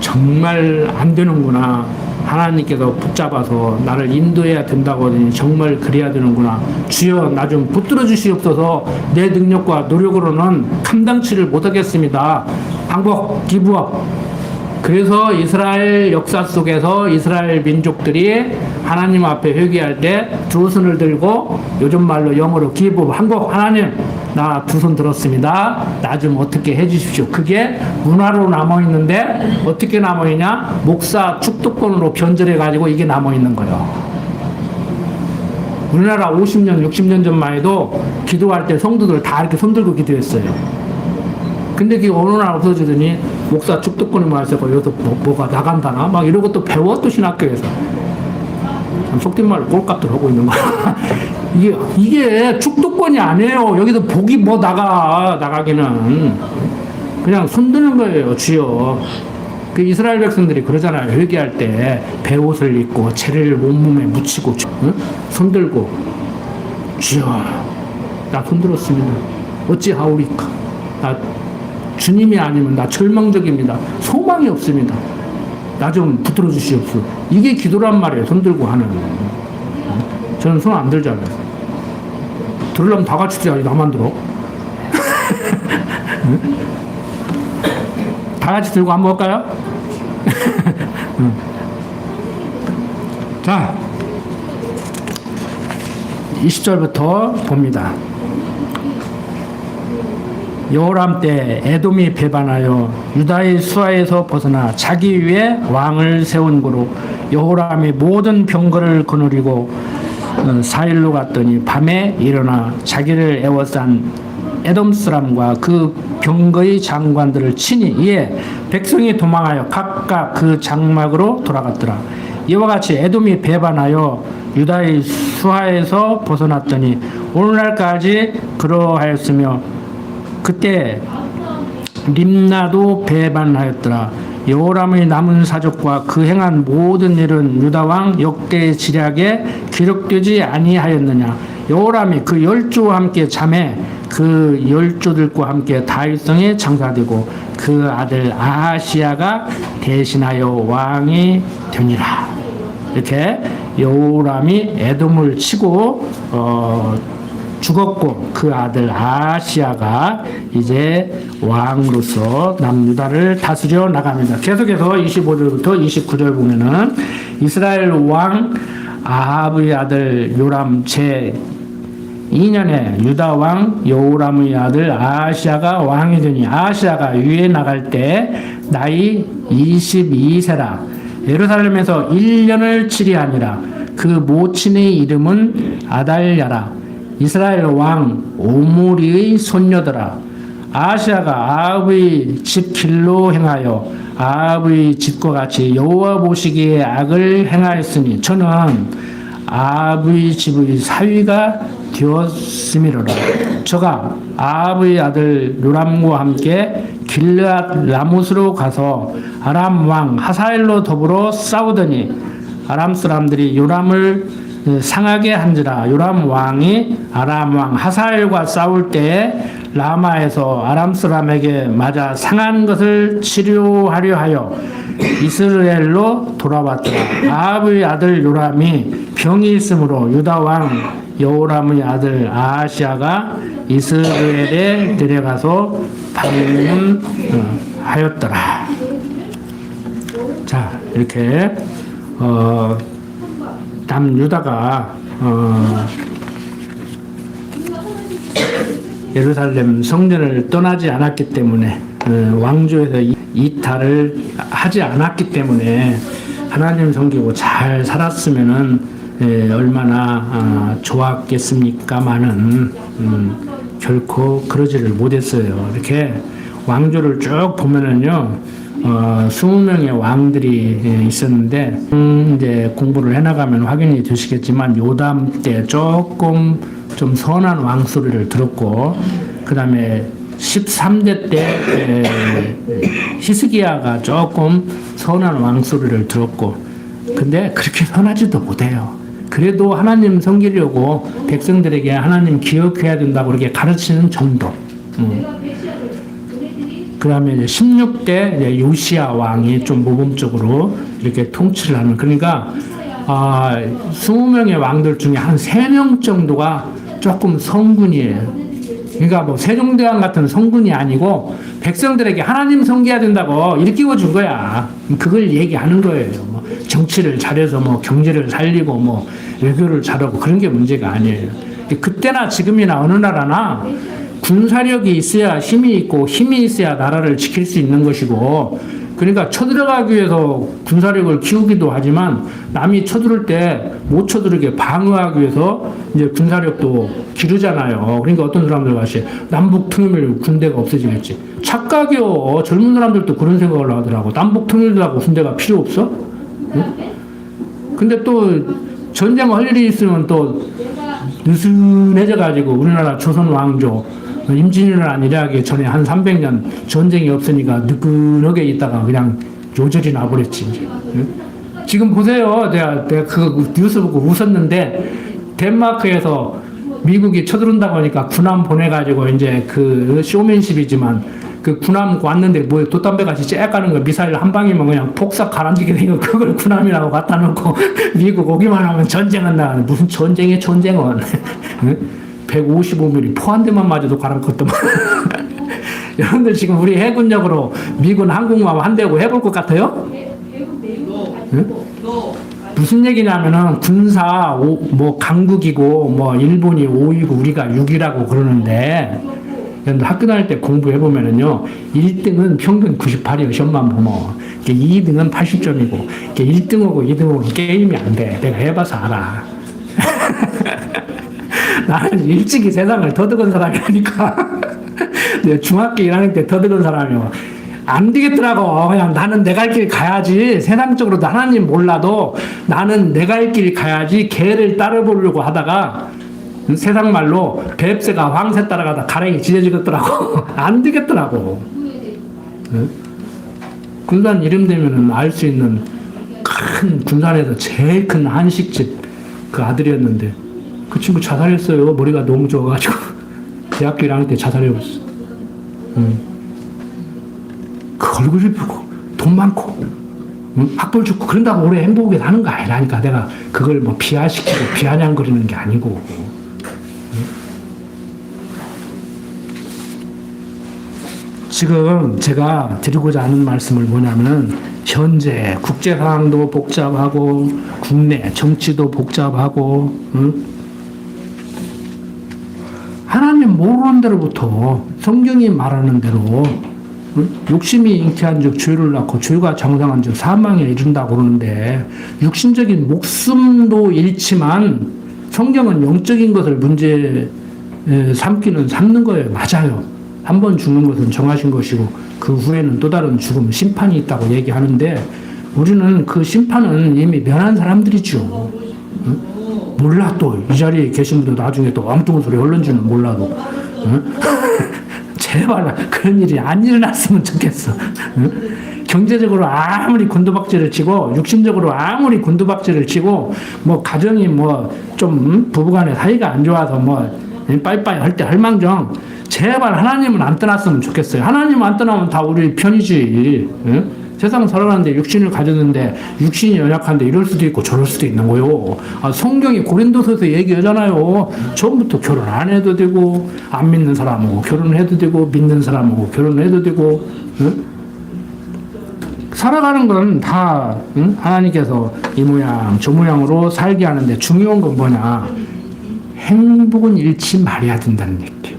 정말 안 되는구나. 하나님께서 붙잡아서 나를 인도해야 된다고 하더니 정말 그래야 되는구나. 주여 나 좀 붙들어 주시옵소서. 내 능력과 노력으로는 감당치를 못하겠습니다. 방법 기부업. 그래서 이스라엘 역사 속에서 이스라엘 민족들이 하나님 앞에 회개할 때 두 손을 들고 요즘 말로 영어로 기부 한국 하나님 나 두 손 들었습니다. 나 좀 어떻게 해주십시오. 그게 문화로 남아있는데 어떻게 남아있냐? 목사 축도권으로 변절해가지고 이게 남아있는 거예요. 우리나라 50년 60년 전만 해도 기도할 때 성도들 다 이렇게 손 들고 기도했어요. 근데 그게 어느 날 없어지더니 목사 축도권이 말해서 여기서 뭐가 나간다나 막 이런 것도 배워 또 신학교에서 속된 말로 꼴값들 하고 있는 거야. 이게 축도권이 아니에요. 여기서 복이 뭐 나가기는 그냥 손드는 거예요. 주여. 그 이스라엘 백성들이 그러잖아요. 회개할 때 배옷을 입고 재를 온몸에 묻히고 손들고 주여 나 손들었습니다. 어찌하오리까. 나 주님이 아니면 나 절망적입니다. 소망이 없습니다. 나 좀 붙들어 주시옵소서. 이게 기도란 말이에요. 손 들고 하는. 저는 손 안 들잖아요. 들으려면 다 같이 들어야지. 나만 들어. 다 같이 들고 한번 볼까요? 자, 20절부터 봅니다. 여호람 때 에돔이 배반하여 유다의 수하에서 벗어나 자기 위에 왕을 세운 고로 여호람이 모든 병거를 거느리고 4일로 갔더니 밤에 일어나 자기를 애워싼 에돔 사람과 그 병거의 장관들을 치니 이에 백성이 도망하여 각각 그 장막으로 돌아갔더라. 이와 같이 에돔이 배반하여 유다의 수하에서 벗어났더니 오늘날까지 그러하였으며 그때 림나도 배반하였더라. 여호람의 남은 사적과 그 행한 모든 일은 유다 왕 역대 지략에 기록되지 아니하였느냐. 여호람이 그 10조와 함께 잠에 그 10조들과 함께 다윗성에 장사되고 그 아들 아하시야가 대신하여 왕이 되니라. 이렇게 여호람이 에돔을 치고 죽었고 그 아들 아하시야가 이제 왕으로서 남유다를 다스려 나갑니다. 계속해서 25절부터 29절 보면은 이스라엘 왕 아합의 아들 요람 제 2년에 유다 왕 여호람의 아들 아하시야가 왕이 되니 아하시야가 위에 나갈 때 나이 22세라. 예루살렘에서 1년을 치리하니라. 그 모친의 이름은 아달랴라. 이스라엘 왕 오므리의 손녀더라. 아하시야가 아합의 집 길로 행하여 아합의 집과 같이 여호와 보시기에 악을 행하였으니 저는 아합의 집의 사위가 되었음이로라. 저가 아합의 아들 요람과 함께 길르앗 라못으로 가서 아람 왕 하사엘로 더불어 싸우더니 아람 사람들이 요람을 상하게 한지라. 요람 왕이 아람 왕 하사엘과 싸울 때에 라마에서 아람 사람에게 맞아 상한 것을 치료하려 하여 이스라엘로 돌아왔더라. 아합의 아들 요람이 병이 있으므로 유다 왕 여호람의 아들 아하시야가 이스라엘에 데려가서 방문하였더라. 자, 이렇게 남유다가 예루살렘 성전을 떠나지 않았기 때문에 왕조에서 이탈을 하지 않았기 때문에 하나님 섬기고 잘 살았으면은 얼마나 좋았겠습니까마는 결코 그러지를 못했어요. 이렇게 왕조를 쭉 보면은요 20명의 왕들이 있었는데 이제 공부를 해나가면 확인이 되시겠지만 요담 때 조금 좀 선한 왕 소리를 들었고 그 다음에 13대 때 히스기야가 조금 선한 왕 소리를 들었고 근데 그렇게 선하지도 못해요. 그래도 하나님 섬기려고 백성들에게 하나님 기억해야 된다고 그렇게 가르치는 정도. 그 다음에 16대 요시야 왕이 좀 모범적으로 이렇게 통치를 하는, 그러니까 20명의 왕들 중에 한 3명 정도가 조금 성군이에요. 그러니까 뭐 세종대왕 같은 성군이 아니고 백성들에게 하나님 섬겨야 된다고 일깨워 준 거야. 그걸 얘기하는 거예요. 뭐 정치를 잘해서 뭐 경제를 살리고 뭐 외교를 잘하고 그런 게 문제가 아니에요. 그때나 지금이나 어느 나라나 군사력이 있어야 힘이 있고 힘이 있어야 나라를 지킬 수 있는 것이고, 그러니까 쳐들어가기 위해서 군사력을 키우기도 하지만 남이 쳐들을 때 못 쳐들게 방어하기 위해서 이제 군사력도 기르잖아요. 그러니까 어떤 사람들 같이 남북 통일 군대가 없어지겠지. 착각이요. 젊은 사람들도 그런 생각을 하더라고. 남북 통일도 하고 군대가 필요 없어? 응? 근데 또 전쟁할 일이 있으면 또 느슨해져 가지고 우리나라 조선 왕조 임진왜란 일하기 전에 한 300년 전쟁이 없으니까 느긋하게 있다가 그냥 요절이 나버렸지. 지금 보세요. 내가 그 뉴스 보고 웃었는데, 덴마크에서 미국이 쳐들어온다고 하니까 군함 보내가지고 이제 그 쇼맨십이지만 그 군함 왔는데 뭐 돛담배 같이 쬐 까는 거 미사일 한 방이면 그냥 폭삭 가라앉게 되고 그걸 군함이라고 갖다 놓고 미국 오기만 하면 전쟁은 나. 무슨 전쟁의 전쟁은. 155mm 포한대만 맞아도 가라앉겠더만. 여러분들 지금 우리 해군력으로 미군 항공모함 한 대고 해볼 것 같아요? 응? 무슨 얘기냐면은 군사 뭐 강국이고 뭐 일본이 5이고 우리가 6이라고 그러는데 여러분들 학교 다닐 때 공부해보면은요 1등은 평균 98이에요. 시험만 보면 2등은 80점이고 1등하고 2등하고 게임이 안 돼. 내가 해봐서 알아. 나는 일찍이 세상을 터득한 사람이라니까. 내가 중학교 1학년 때 터득한 사람이요. 안 되겠더라고. 그냥 나는 내 갈 길 가야지. 세상적으로 하나님 몰라도 나는 내 갈 길 가야지. 개를 따라보려고 하다가 세상 말로 뱁새가 황새 따라가다 가랭이 찢어지겠더라고. 안 되겠더라고. 군산 이름 되면은 알 수 있는 큰 군산에서 제일 큰 한식집 그 아들이었는데 그 친구 자살했어요. 머리가 너무 좋아가지고 대학교 1학년 때 자살해버렸어. 그 얼굴 이쁘고 돈 많고 학벌 좋고 그런다고 오래 행복하게 사는 거 아니라니까. 내가 그걸 뭐 비하시키고 비아냥거리는 게 아니고. 지금 제가 드리고자 하는 말씀을 뭐냐면은 현재 국제 상황도 복잡하고 국내 정치도 복잡하고 하나님 모르는 대로부터 성경이 말하는 대로 욕심이 잉태한 즉 죄를 낳고 죄가 장성한 즉 사망에 이른다고 그러는데 육신적인 목숨도 잃지만 성경은 영적인 것을 문제 삼기는 삼는 거예요. 맞아요. 한 번 죽는 것은 정하신 것이고 그 후에는 또 다른 죽음, 심판이 있다고 얘기하는데 우리는 그 심판은 이미 면한 사람들이죠. 몰라 또 이 자리에 계신 분도 나중에 또 엉뚱한 소리 흘른지는 몰라도 제발 그런 일이 안 일어났으면 좋겠어. 경제적으로 아무리 곤두박질을 치고 육신적으로 아무리 곤두박질을 치고 뭐 가정이 뭐 좀 부부간의 사이가 안 좋아서 뭐 빠이빠이 할 때 할망정 제발 하나님은 안 떠났으면 좋겠어요. 하나님 안 떠나면 다 우리 편이지. 세상 살아가는데 육신을 가졌는데 육신이 연약한데 이럴 수도 있고 저럴 수도 있는 거요. 성경이 고린도서에서 얘기하잖아요. 처음부터 결혼 안 해도 되고 안 믿는 사람하고 결혼해도 되고 믿는 사람하고 결혼해도 되고 살아가는 건 다 하나님께서 이 모양 저 모양으로 살게 하는데 중요한 건 뭐냐. 행복은 잃지 말아야 된다는 얘기예요.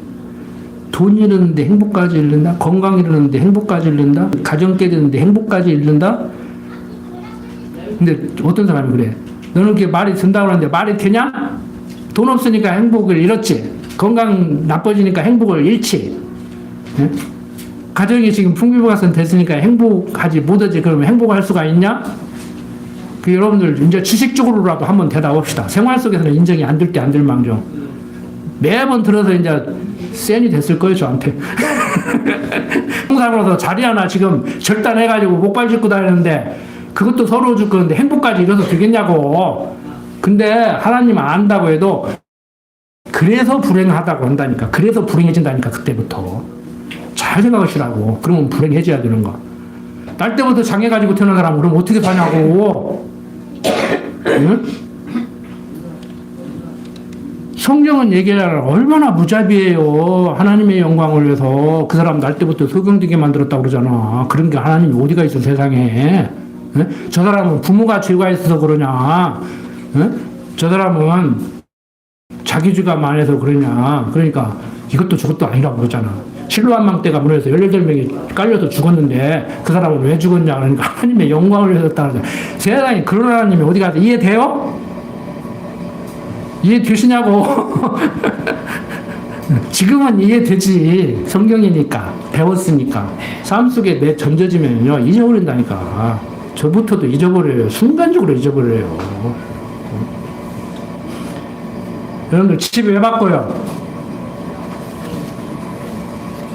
돈 잃는데 행복까지 잃는다? 건강 잃는데 행복까지 잃는다? 가정 깨지는데 행복까지 잃는다? 근데 어떤 사람이 그래? 너는 그렇게 말이 든다고 하는데 말이 되냐? 돈 없으니까 행복을 잃었지. 건강 나빠지니까 행복을 잃지. 네? 가정이 지금 풍비부가선 됐으니까 행복하지 못하지. 그러면 행복할 수가 있냐? 그 여러분들 이제 지식적으로라도 한번 대답합시다. 생활 속에서는 인정이 안 될 때 안 될 망정. 매번 들어서 이제 센이 됐을 거예요, 저한테. 항상으로서 자리 하나 지금 절단해가지고 목발 짚고 다니는데 그것도 서러워 줄 건데 행복까지 이뤄서 되겠냐고. 근데 하나님 안다고 해도 그래서 불행하다고 한다니까. 그래서 불행해진다니까, 그때부터. 잘 생각하시라고. 그러면 불행해져야 되는 거. 딸 때부터 장애 가지고 태어난 사람은 그럼 어떻게 사냐고. 응? 성경은 얘기하잖아. 얼마나 무자비해요. 하나님의 영광을 위해서 그 사람 날 때부터 소경되게 만들었다고 그러잖아. 그런 게 하나님이 어디가 있어 세상에. 응? 저 사람은 부모가 죄가 있어서 그러냐. 응? 저 사람은 자기 죄가 많아서 그러냐. 그러니까 이것도 저것도 아니라고 그러잖아. 실로암 망대가 무너져서 18명이 깔려서 죽었는데 그 사람은 왜 죽었냐. 그러니까 하나님의 영광을 위해서 했다. 세상에 그런 하나님이 어디 가서 이해돼요? 이해되시냐고. 지금은 이해되지. 성경이니까 배웠으니까. 삶 속에 내 던져지면요 잊어버린다니까. 저부터도 잊어버려요. 순간적으로 잊어버려요. 여러분들 집에 왜 바꿔요?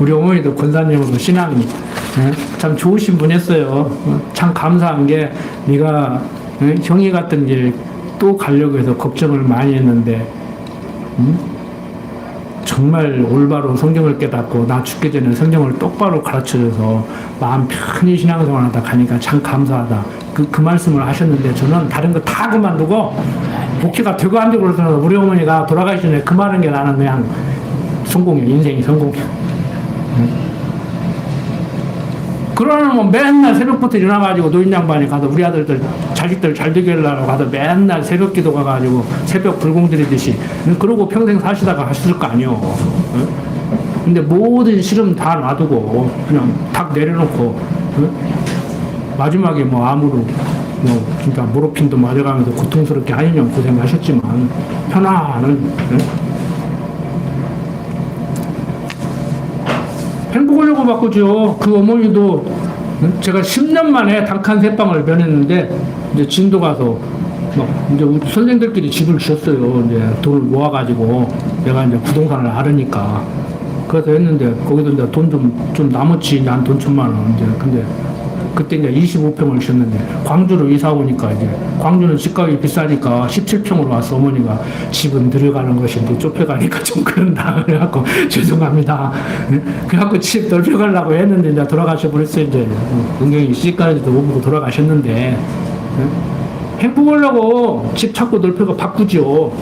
우리 어머니도 권사님으로 신앙이 참 좋으신 분이었어요. 참 감사한 게 네가 형이 갔던 길 또 가려고 해서 걱정을 많이 했는데 정말 올바로 성경을 깨닫고 나 죽기 전에 성경을 똑바로 가르쳐줘서 마음 편히 신앙생활하다 가니까 참 감사하다. 그 말씀을 하셨는데 저는 다른 거 다 그만두고 복귀가 되고 안 되고 그래서 우리 어머니가 돌아가기 전에 그 말한 게 나는 그냥 성공이야. 인생이 성공이야. 그러면 뭐 맨날 새벽부터 일어나가지고 노인 양반이 가서 우리 아들들 자식들 잘 되게 하려고 가서 맨날 새벽 기도 가가지고 새벽 불공 들이듯이 그러고 평생 사시다가 하실 거 아니요. 근데 모든 시름 다 놔두고 그냥 탁 내려놓고 마지막에 뭐 암으로 뭐 진짜 모로핀도 맞아가면서 고통스럽게 한 2년 고생하셨지만 편안한 행복하려고 바꾸죠. 그 어머니도 제가 10년 만에 단칸 새방을 변했는데 이제 진도 가서 막 이제 선생들끼리 집을 지었어요. 이제 돈을 모아가지고 내가 이제 부동산을 알으니까 그래서 했는데 거기도 이제 돈 좀 남았지. 이제 한 돈 1,000만 원 이제 근데 그때 이제 25평을 지었는데 광주로 이사 오니까 이제 광주는 집값이 비싸니까 17평으로 와서 어머니가 집은 들어가는 것인데 좁혀가니까 좀 그런다 그래갖고 죄송합니다. 그래갖고 집 넓혀가려고 했는데 이제 돌아가셔 버렸어요. 이제 은경이 시집가는지도 못 보고 돌아가셨는데 행복하려고 집 자꾸 넓혀가 바꾸죠.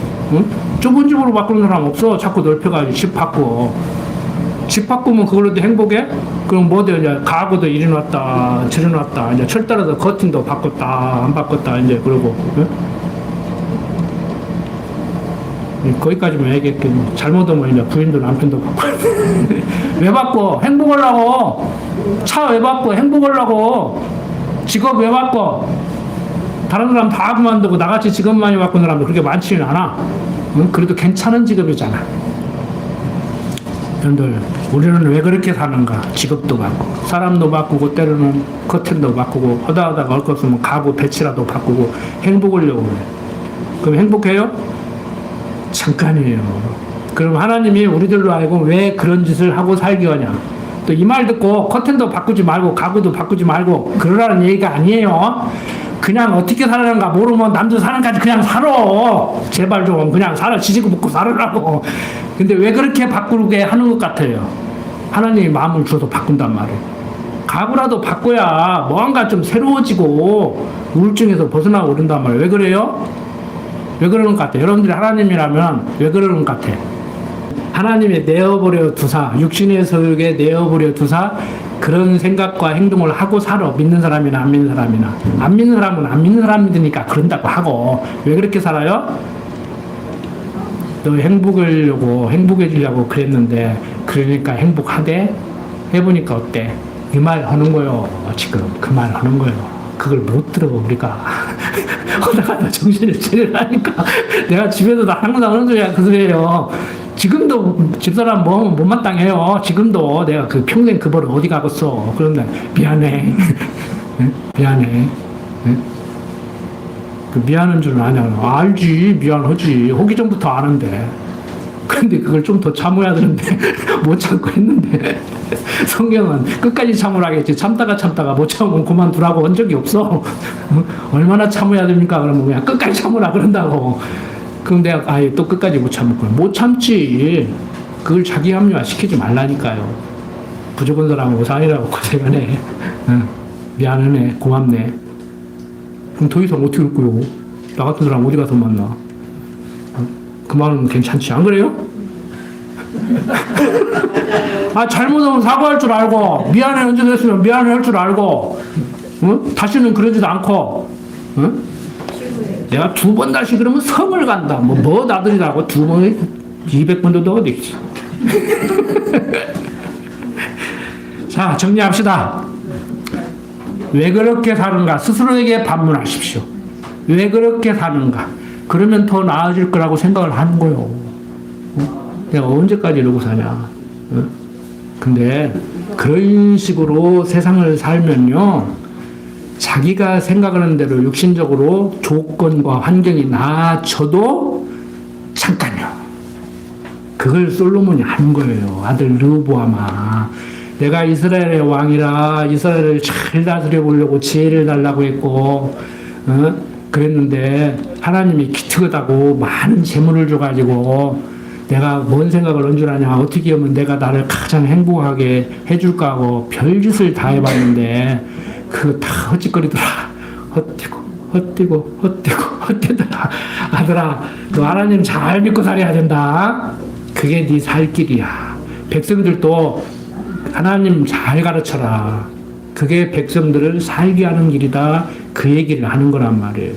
좁은 집으로 바꾸는 사람 없어. 자꾸 넓혀가지고 집 바꾸어. 집 바꾸면 그걸로도 행복해? 그럼 뭐돼? 이제 가구도 이리 놨다, 저리 놨다, 이제 철 따라서 커튼도 바꿨다, 안 바꿨다, 이제 그러고. 거기까지만 얘기할게. 잘못하면 이제 부인도 남편도 바꿔. 왜 바꿔? 행복하려고. 차 왜 바꿔? 행복하려고. 직업 왜 바꿔? 다른 사람 다 그만두고 나같이 직업 많이 바꾸는 사람도 그렇게 많지는 않아. 그래도 괜찮은 직업이잖아. 여러분들 우리는 왜 그렇게 사는가? 직업도 바꾸고 사람도 바꾸고 때로는 커튼도 바꾸고 하다가 올 것 없으면 가구 배치라도 바꾸고 행복하려고 그래. 그럼 행복해요? 잠깐이에요. 그럼 하나님이 우리들로 알고 왜 그런 짓을 하고 살게 하냐? 또 이 말 듣고 커튼도 바꾸지 말고 가구도 바꾸지 말고 그러라는 얘기가 아니에요. 그냥 어떻게 살아는가 모르면 남들 사는까지 그냥 살아. 제발 좀 그냥 살아. 지지고 볶고 살으라고. 근데 왜 그렇게 바꾸게 하는 것 같아요? 하나님이 마음을 주어서 바꾼단 말이에요. 가구라도 바꿔야 뭔가 좀 새로워지고 우울증에서 벗어나고 그런단 말이에요. 왜 그래요? 왜 그러는 것 같아요? 여러분들이 하나님이라면 왜 그러는 것 같아요? 하나님이 내어버려 두사, 육신의 소욕에 내어버려 두사 그런 생각과 행동을 하고 살아. 믿는 사람이나 안 믿는 사람이나. 안 믿는 사람은 안 믿는 사람이니까 그런다고 하고. 왜 그렇게 살아요? 너 행복해지려고 그랬는데 그러니까 행복하대? 해보니까 어때? 이 말 하는 거요. 지금 그 말 하는 거요. 그걸 못 들어 우리가. 하다가 정신을 차리라니까. 내가 집에서도 항상 하는 소리야. 그 소리예요. 지금도 집사람 뭐 못마땅해요. 지금도 내가 그 평생 그 벌을 어디 가겠어. 그런데 미안해. 미안해. 그 미안한 줄은 아냐. 알지. 미안하지. 하기 전부터 아는데. 근데 그걸 좀 더 참아야 되는데 못 참고 했는데 성경은 끝까지 참으라겠지. 참다가 못 참으면 그만두라고 한 적이 없어. 얼마나 참아야 됩니까? 그러면 그냥 끝까지 참으라 그런다고. 그럼 내가 아예 또 끝까지 못 참을 거야. 못 참지. 그걸 자기 합리화 시키지 말라니까요. 부족한 사람은 오산이라고 고생하네. 미안하네. 고맙네. 그럼 더 이상 어떻게 할 거요? 나 같은 사람 어디 가서 만나? 그 말은 괜찮지. 안 그래요? 아, 잘못하면 사과할 줄 알고, 미안해 언제 됐으면 미안해 할 줄 알고, 다시는 그러지도 않고, 내가 2번 다시 그러면 성을 간다. 뭐 나들이라고 2번, 200번도 더 어디 있지. 자, 정리합시다. 왜 그렇게 사는가? 스스로에게 반문하십시오. 왜 그렇게 사는가? 그러면 더 나아질 거라고 생각을 하는 거예요. 내가 언제까지 이러고 사냐. 근데 그런 식으로 세상을 살면요. 자기가 생각하는 대로 육신적으로 조건과 환경이 나아져도 잠깐요. 그걸 솔로몬이 하는 거예요. 아들 르호보암아. 내가 이스라엘의 왕이라 이스라엘을 잘 다스려 보려고 지혜를 달라고 했고 그랬는데 하나님이 기특하다고 많은 재물을 줘가지고 내가 뭔 생각을 얹줄 아냐, 어떻게 하면 내가 나를 가장 행복하게 해줄까 하고 별짓을 다 해봤는데 그거 다 헛짓거리더라. 헛되더라. 아들아, 너 하나님 잘 믿고 살아야 된다. 그게 네 살 길이야. 백성들도 하나님 잘 가르쳐라. 그게 백성들을 살게 하는 길이다. 그 얘기를 하는 거란 말이에요.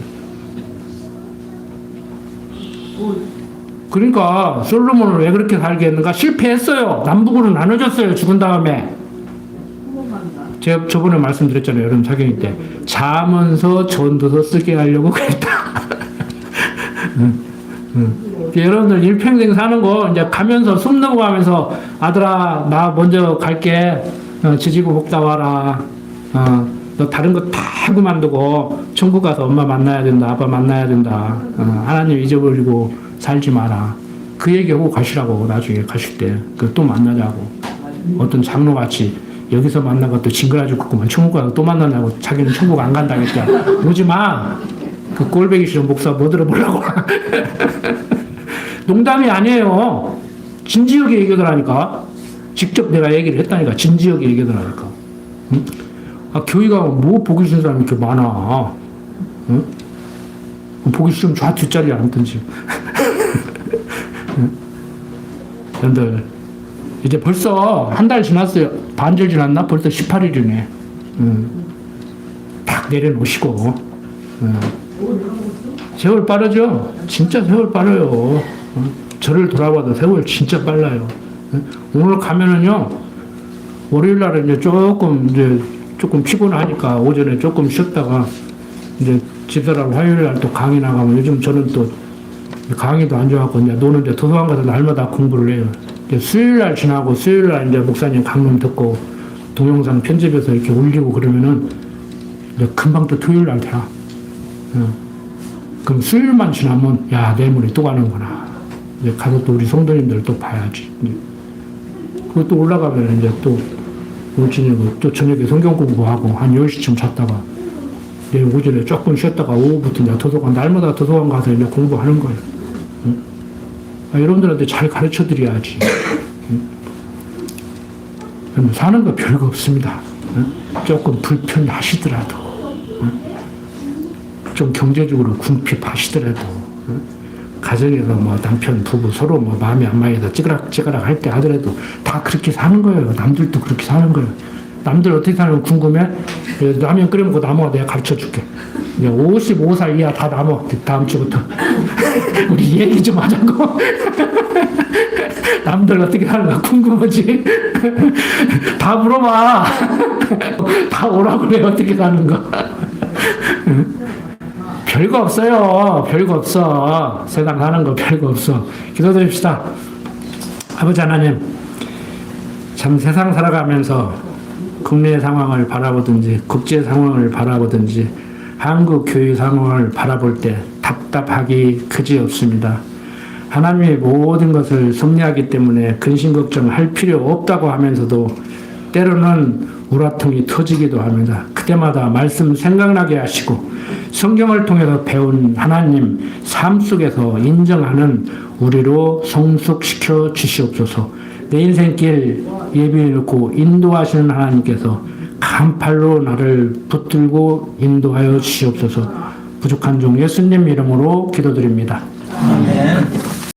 그러니까 솔로몬을 왜 그렇게 살게 했는가? 실패했어요. 남북으로 나눠졌어요. 죽은 다음에. 제가 저번에 말씀드렸잖아요. 여러분 사경일 때. 자면서 전도서 쓰게 하려고 그랬다. 여러분들 일평생 사는 거 이제 가면서 숨 넘어가면서 아들아 나 먼저 갈게. 지지고 볶다 와라. 너 다른 거 다 그만두고 천국 가서 엄마 만나야 된다. 아빠 만나야 된다. 하나님 잊어버리고 살지 마라. 그 얘기하고 가시라고. 나중에 가실 때 또 만나자고. 어떤 장로같이 여기서 만나고 또 징그러 죽겠구만. 천국 가서 또 만나냐고. 자기는 천국 안 간다 했다. 오지 마. 그 꼴배기 싫은 목사 뭐 들어보려고. 농담이 아니에요. 진지하게 얘기하더라니까. 직접 내가 얘기를 했다니까. 진지하게 얘기하더라니까. 응? 교회가 뭐 보기 싫은 사람이 이렇게 많아. 응? 보기 싫으면 좌 뒷자리에 앉든지. 여러분들 이제 벌써 한 달 지났어요. 반절 지났나? 벌써 18일이네. 딱 내려놓으시고. 세월 빠르죠? 진짜 세월 빠르요. 저를 돌아봐도 세월 진짜 빨라요. 오늘 가면은요, 월요일 날은 이제 조금 피곤하니까 오전에 조금 쉬었다가 이제 집사람 화요일 날 또 강의 나가면 요즘 저는 또 강의도 안 좋아갖고 이제 노는데 도서관 가서 날마다 공부를 해요. 이제 수요일 날 지나고 수요일 날 이제 목사님 강론 듣고 동영상 편집해서 이렇게 올리고 그러면은 이제 금방 또 토요일 날 돼요. 그럼 수요일만 지나면 야 내일모레 또 가는구나. 이제 가서 또 우리 성도님들 또 봐야지. 그리고 또 올라가면 이제 또 또 저녁에 성경 공부하고 한 10시쯤 잤다가 내일 오전에 조금 쉬었다가 오후부터 이제 도서관 날마다 도서관 가서 이제 공부하는 거예요. 여러분들한테 잘 가르쳐 드려야지. 사는 거 별거 없습니다. 조금 불편하시더라도 좀 경제적으로 궁핍하시더라도 가정에서 뭐 남편 부부 서로 뭐 마음이 안 맞아서 찌그락 할 때 하더라도 다 그렇게 사는 거예요. 남들도 그렇게 사는 거예요. 남들 어떻게 사는지 궁금해? 라면 끓여 먹고 남아 내가 가르쳐 줄게. 55살 이하 다 남아. 다음 주부터. 우리 얘기 좀 하자고. 남들 어떻게 사는가 궁금하지? 다 물어봐. 다 오라고 그래. 어떻게 사는가. 별거 없어요. 별거 없어. 세상 사는 거 별거 없어. 기도드립시다. 아버지 하나님, 참 세상 살아가면서 국내 상황을 바라보든지 국제 상황을 바라보든지 한국 교회 상황을 바라볼 때 답답하기 그지없습니다. 하나님의 모든 것을 섭리하기 때문에 근심 걱정할 필요 없다고 하면서도 때로는 우라통이 터지기도 합니다. 그때마다 말씀 생각나게 하시고 성경을 통해서 배운 하나님 삶 속에서 인정하는 우리로 성숙시켜 주시옵소서. 내 인생길 예비해 놓고 인도하시는 하나님께서 간팔로 나를 붙들고 인도하여 주시옵소서. 부족한 종 예수님 이름으로 기도드립니다.